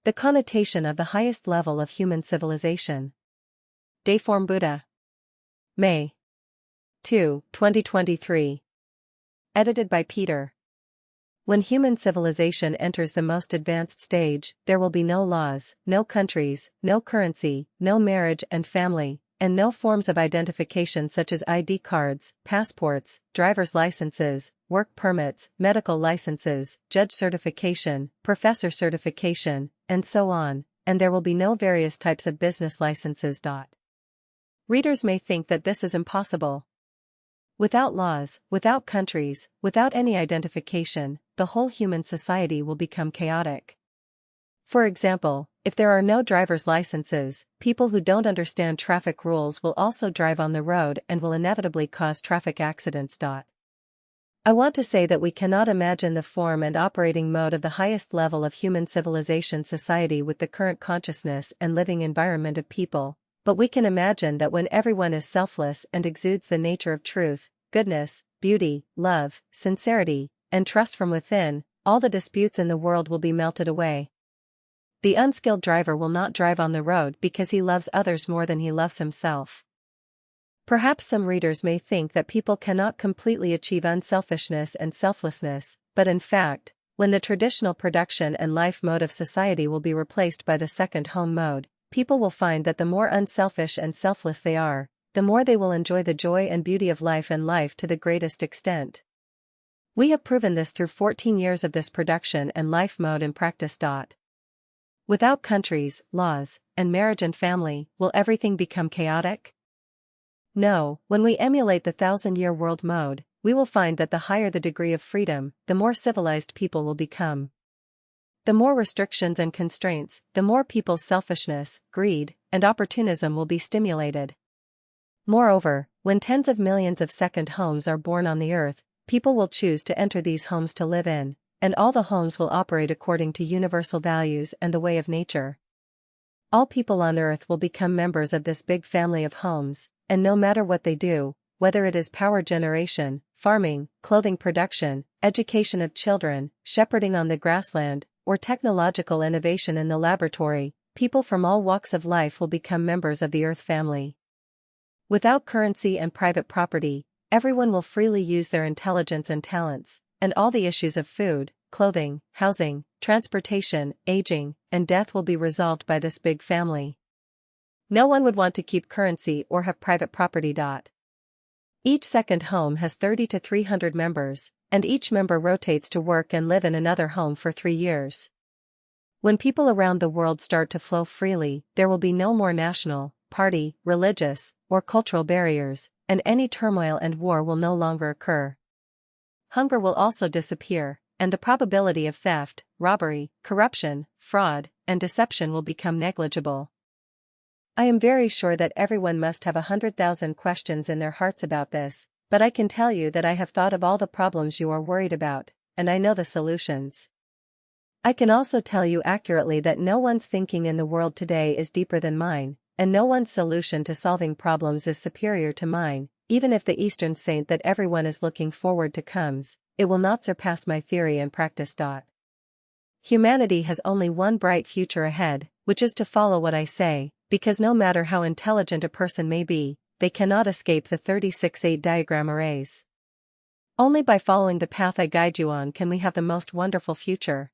The connotation of the highest level of human civilization. Dayform Buddha. May 2, 2023. Edited by Peter. When human civilization enters the most advanced stage, there will be no laws, no countries, no currency, no marriage and family, and no forms of identification such as ID cards, passports, driver's licenses, work permits, medical licenses, judge certification, professor certification, and so on, and there will be no various types of business licenses. Readers may think that this is impossible. Without laws, without countries, without any identification, the whole human society will become chaotic. For example, if there are no driver's licenses, people who don't understand traffic rules will also drive on the road and will inevitably cause traffic accidents. I want to say that we cannot imagine the form and operating mode of the highest level of human civilization society with the current consciousness and living environment of people, but we can imagine that when everyone is selfless and exudes the nature of truth, goodness, beauty, love, sincerity, and trust from within, all the disputes in the world will be melted away. The unskilled driver will not drive on the road because he loves others more than he loves himself. Perhaps some readers may think that people cannot completely achieve unselfishness and selflessness, but in fact, when the traditional production and life mode of society will be replaced by the second home mode, people will find that the more unselfish and selfless they are, the more they will enjoy the joy and beauty of life and life to the greatest extent. We have proven this through 14 years of this production and life mode in practice. Without countries, laws, and marriage and family, will everything become chaotic? No, when we emulate the 1,000-year world mode, we will find that the higher the degree of freedom, the more civilized people will become. The more restrictions and constraints, the more people's selfishness, greed, and opportunism will be stimulated. Moreover, when tens of millions of second homes are born on the earth, people will choose to enter these homes to live in, and all the homes will operate according to universal values and the way of nature. All people on earth will become members of this big family of homes, and no matter what they do, whether it is power generation, farming, clothing production, education of children, shepherding on the grassland, or technological innovation in the laboratory, people from all walks of life will become members of the Earth family. Without currency and private property, everyone will freely use their intelligence and talents, and all the issues of food, clothing, housing, transportation, aging, and death will be resolved by this big family. No one would want to keep currency or have private property. Each second home has 30 to 300 members, and each member rotates to work and live in another home for 3 years. When people around the world start to flow freely, there will be no more national, party, religious, or cultural barriers, and any turmoil and war will no longer occur. Hunger will also disappear, and the probability of theft, robbery, corruption, fraud, and deception will become negligible. I am very sure that everyone must have 100,000 questions in their hearts about this, but I can tell you that I have thought of all the problems you are worried about, and I know the solutions. I can also tell you accurately that no one's thinking in the world today is deeper than mine, and no one's solution to solving problems is superior to mine. Even if the Eastern saint that everyone is looking forward to comes, it will not surpass my theory and practice. Humanity has only one bright future ahead, which is to follow what I say, because no matter how intelligent a person may be, they cannot escape the 36-8 diagram arrays. Only by following the path I guide you on can we have the most wonderful future.